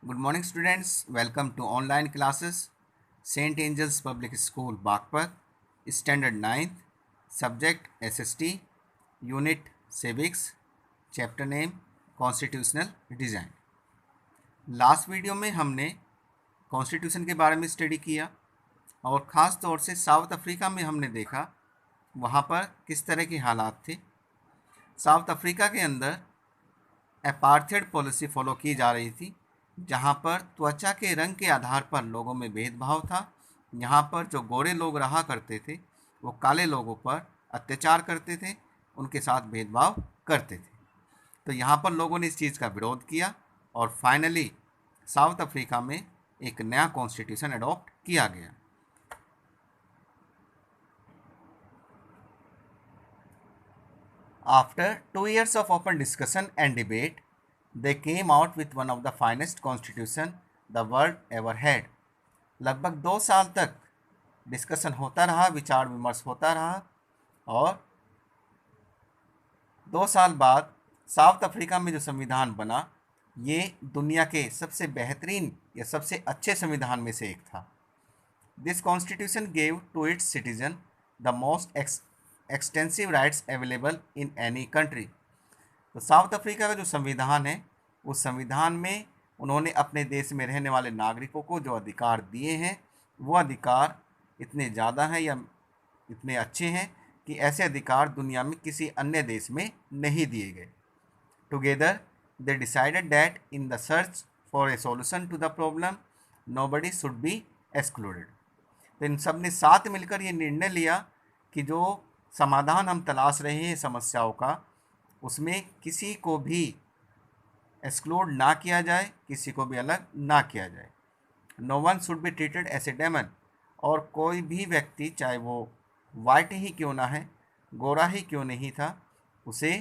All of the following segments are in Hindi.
Good morning, students. Welcome to online classes. St. Angel's Public School, Bagpat, Standard 9th, Subject SST, Unit Civics, Chapter Name Constitutional Design. Last video में हमने कॉन्स्टिट्यूशन के बारे में स्टडी किया और ख़ास तौर से साउथ अफ्रीका में हमने देखा वहाँ पर किस तरह के हालात थे। साउथ अफ्रीका के अंदर अपार्थेड पॉलिसी फॉलो की जा रही थी, जहाँ पर त्वचा के रंग के आधार पर लोगों में भेदभाव था। यहाँ पर जो गोरे लोग रहा करते थे वो काले लोगों पर अत्याचार करते थे, उनके साथ भेदभाव करते थे। तो यहाँ पर लोगों ने इस चीज़ का विरोध किया और फाइनली साउथ अफ्रीका में एक नया कॉन्स्टिट्यूशन अडॉप्ट किया गया। After 2 years of open discussion and debate, they came out with one of the finest constitution the world ever had. लगभग 2 साल तक डिस्कशन होता रहा, विचार विमर्श होता रहा और 2 साल बाद साउथ अफ्रीका में जो संविधान बना ये दुनिया के सबसे बेहतरीन या सबसे अच्छे संविधान में से एक था। This constitution gave to its citizen the most extensive rights available in any country. तो साउथ अफ्रीका का जो संविधान है उस संविधान में उन्होंने अपने देश में रहने वाले नागरिकों को जो अधिकार दिए हैं वो अधिकार इतने ज़्यादा हैं या इतने अच्छे हैं कि ऐसे अधिकार दुनिया में किसी अन्य देश में नहीं दिए गए। Together they decided that in the search for a solution to the problem nobody should be excluded. तो इन सब ने साथ मिलकर ये निर्णय लिया कि जो समाधान हम तलाश रहे हैं समस्याओं का उसमें किसी को भी एक्सक्लूड ना किया जाए, किसी को भी अलग ना किया जाए। No one should be treated as a demon, और कोई भी व्यक्ति चाहे वो वाइट ही क्यों ना है, गोरा ही क्यों नहीं था, उसे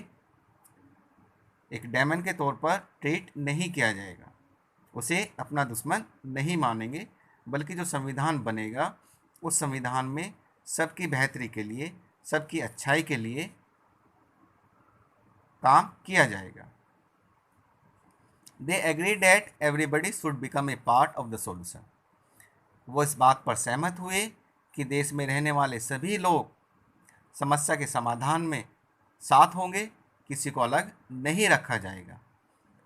एक डेमन के तौर पर ट्रीट नहीं किया जाएगा, उसे अपना दुश्मन नहीं मानेंगे, बल्कि जो संविधान बनेगा उस संविधान में सबकी बेहतरी के लिए, सबकी अच्छाई के लिए काम किया जाएगा। They agree that everybody should become a part of the solution. वो इस बात पर सहमत हुए कि देश में रहने वाले सभी लोग समस्या के समाधान में साथ होंगे, किसी को अलग नहीं रखा जाएगा।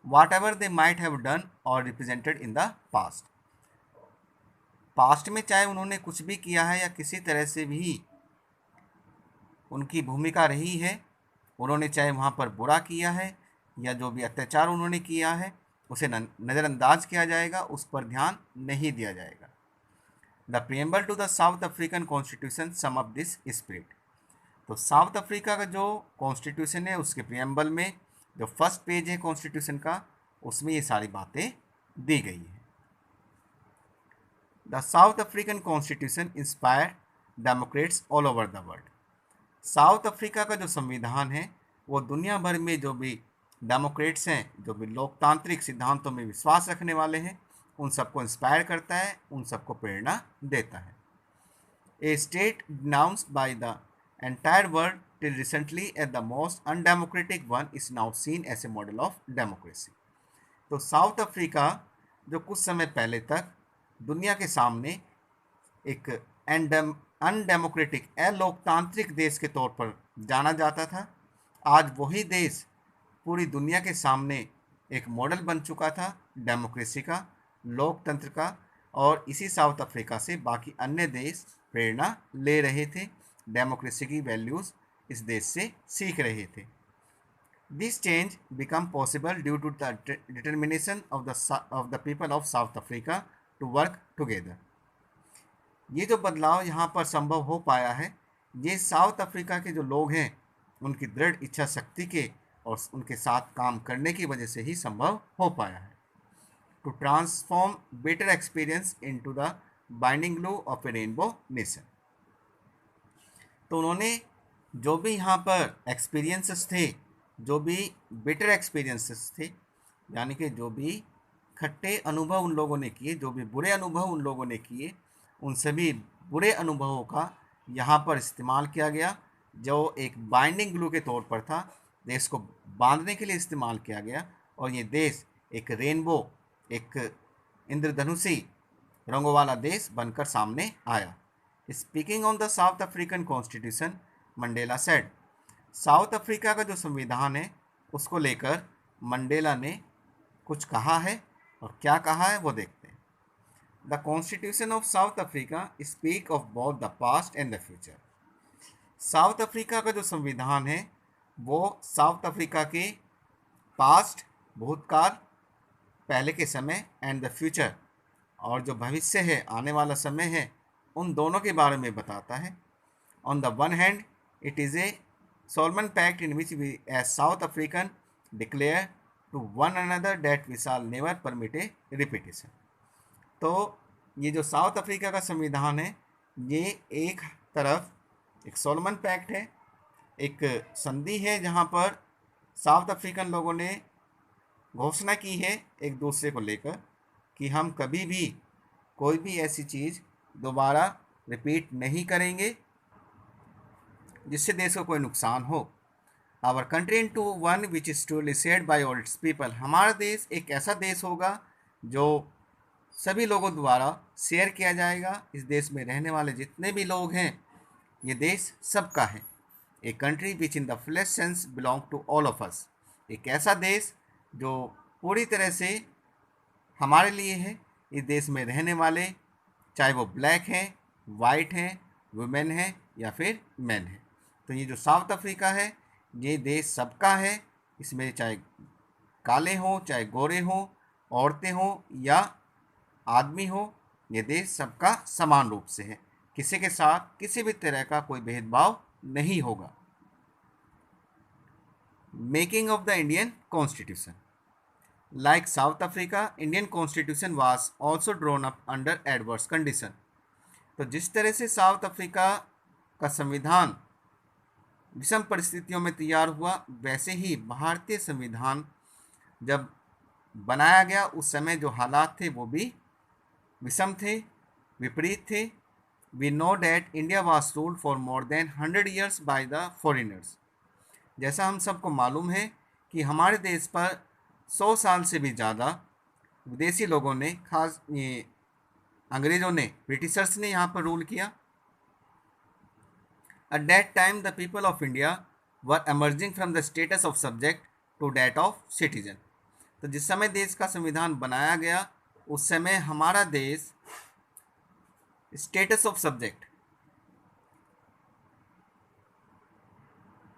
Whatever they might have done और रिप्रेजेंटेड इन द पास्ट में चाहे उन्होंने कुछ भी किया है या किसी तरह से भी उनकी भूमिका रही है, उन्होंने चाहे वहाँ पर बुरा किया है या जो भी अत्याचार उन्होंने किया है उसे नज़रअंदाज किया जाएगा, उस पर ध्यान नहीं दिया जाएगा। The preamble to the South African constitution sum up this spirit. तो साउथ अफ्रीका का जो कॉन्स्टिट्यूशन है उसके प्रियम्बल में जो फर्स्ट पेज है कॉन्स्टिट्यूशन का उसमें ये सारी बातें दी गई है। The South African constitution inspire Democrats all over the world. South Africa का जो संविधान है वो दुनिया भर में जो भी डेमोक्रेट्स हैं, जो भी लोकतांत्रिक सिद्धांतों में विश्वास रखने वाले हैं, उन सबको इंस्पायर करता है, उन सबको प्रेरणा देता है। A state denounced by the entire world till recently at the most undemocratic one is now seen as a model of democracy. तो साउथ अफ्रीका जो कुछ समय पहले तक दुनिया के सामने एक अनडेमोक्रेटिक अलोकतांत्रिक देश के तौर पर जाना जाता था, आज वही देश पूरी दुनिया के सामने एक मॉडल बन चुका था डेमोक्रेसी का, लोकतंत्र का, और इसी साउथ अफ्रीका से बाकी अन्य देश प्रेरणा ले रहे थे, डेमोक्रेसी की वैल्यूज़ इस देश से सीख रहे थे। This change become possible due to the determination of the people of South Africa to work together. ये जो बदलाव यहाँ पर संभव हो पाया है ये साउथ अफ्रीका के जो लोग हैं उनकी दृढ़ इच्छा शक्ति के और उनके साथ काम करने की वजह से ही संभव हो पाया है। To transform better experience into the binding glue of a rainbow nation. तो उन्होंने जो भी यहाँ पर एक्सपीरियंसेस थे, जो भी बेटर एक्सपीरियंसेस थे, यानी कि जो भी खट्टे अनुभव उन लोगों ने किए, जो भी बुरे अनुभव उन लोगों ने किए, उन सभी बुरे अनुभवों का यहाँ पर इस्तेमाल किया गया, जो एक बाइंडिंग ग्लू के तौर पर था, देश को बांधने के लिए इस्तेमाल किया गया, और ये देश एक रेनबो, एक इंद्रधनुषी रंगों वाला देश बनकर सामने आया। Speaking on the South African constitution, Mandela said, south Africa का जो संविधान है उसको लेकर मंडेला ने कुछ कहा है, और क्या कहा है वो देखते हैं। The constitution of South Africa speak of both the past and the future. South Africa का जो संविधान है वो साउथ अफ्रीका के पास्ट, भूतकाल, पहले के समय, एंड द फ्यूचर, और जो भविष्य है, आने वाला समय है, उन दोनों के बारे में बताता है। On the one hand it is a solemn pact in which we as South African declare to one another that we shall never permit a repetition. तो ये जो साउथ अफ्रीका का संविधान है ये एक तरफ एक सोलमन पैक्ट है, एक संधि है जहाँ पर साउथ अफ्रीकन लोगों ने घोषणा की है एक दूसरे को लेकर कि हम कभी भी कोई भी ऐसी चीज़ दोबारा रिपीट नहीं करेंगे जिससे देश को कोई नुकसान हो। Our country into one which is truly shared by all its people, हमारा देश एक ऐसा देश होगा जो सभी लोगों द्वारा शेयर किया जाएगा। इस देश में रहने वाले जितने भी लोग हैं ये देश सबका है। A country which in the flash sense belong to all of us, एक ऐसा देश जो पूरी तरह से हमारे लिए है। इस देश में रहने वाले चाहे वो ब्लैक हैं, वाइट हैं, वुमेन हैं या फिर मैन हैं। तो ये जो साउथ अफ्रीका है ये देश सबका है। इसमें चाहे काले हों, चाहे गोरे हों, औरतें हों या आदमी हो, ये देश सबका समान रूप से है। किसी के साथ किसी भी तरह का कोई भेदभाव नहीं होगा। Making of the Indian constitution, like south Africa, Indian constitution was also drawn up under adverse condition. तो जिस तरह से साउथ अफ्रीका का संविधान विषम परिस्थितियों में तैयार हुआ, वैसे ही भारतीय संविधान जब बनाया गया उस समय जो हालात थे वो भी विषम थे, विपरीत थे। We know that India was ruled for more than 100 years by the foreigners. जैसा हम सबको मालूम है कि हमारे देश पर 100 साल से भी ज़्यादा विदेशी लोगों ने, खास ये अंग्रेज़ों ने, ब्रिटिशर्स ने यहाँ पर रूल किया। At that time the people of India were emerging from the status of subject to that of citizen. तो जिस समय देश का संविधान बनाया गया उस समय हमारा देश स्टेटस ऑफ सब्जेक्ट,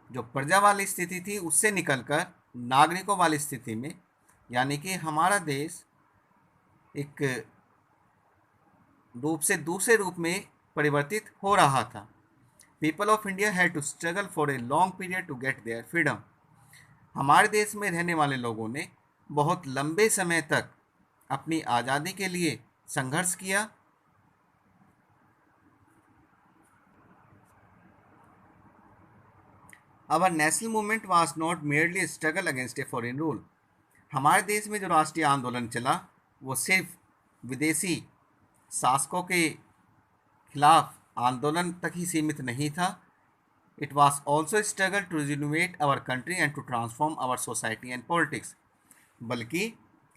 जो प्रजा वाली स्थिति थी उससे निकलकर नागरिकों वाली स्थिति में, यानी कि हमारा देश एक रूप से दूसरे रूप में परिवर्तित हो रहा था। People of India had to struggle for a long period to get their freedom. हमारे देश में रहने वाले लोगों ने बहुत लंबे समय तक अपनी आज़ादी के लिए संघर्ष किया। Our national movement was not merely struggle against a foreign rule. हमारे देश में जो राष्ट्रीय आंदोलन चला वो सिर्फ विदेशी शासकों के खिलाफ आंदोलन तक ही सीमित नहीं था। It was also struggle to renovate our country and to transform our society and politics. बल्कि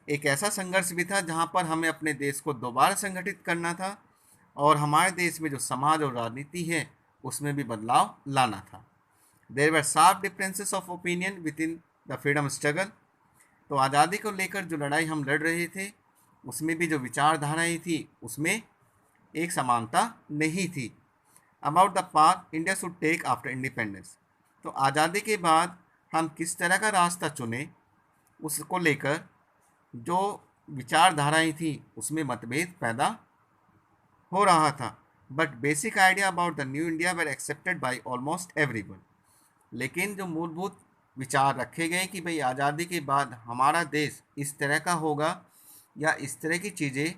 एक ऐसा संघर्ष भी था जहाँ पर हमें अपने देश को दोबारा संगठित करना था और हमारे देश में जो समाज और राजनीति है उसमें भी बदलाव लाना था। There were sharp differences of opinion within the freedom struggle. तो आज़ादी को लेकर जो लड़ाई हम लड़ रहे थे उसमें भी जो विचारधाराएँ थी उसमें एक समानता नहीं थी। About the path India should take after independence. तो आज़ादी के बाद हम किस तरह का रास्ता चुने उसको लेकर जो विचारधाराएँ थी उसमें मतभेद पैदा हो रहा था। But basic idea about the new India were accepted by almost everyone. लेकिन जो मूलभूत विचार रखे गए कि भाई आज़ादी के बाद हमारा देश इस तरह का होगा या इस तरह की चीज़ें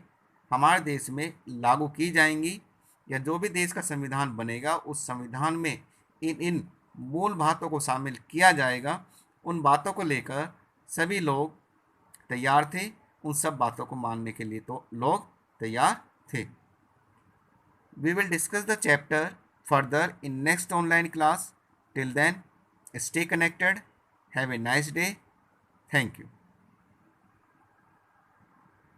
हमारे देश में लागू की जाएंगी, या जो भी देश का संविधान बनेगा उस संविधान में इन इन मूल बातों को शामिल किया जाएगा, उन बातों को लेकर सभी लोग तैयार थे। उन सब बातों को मानने के लिए तो लोग तैयार थे। We will discuss the chapter further in next online class. Till then, stay connected. Have a nice day. Thank you.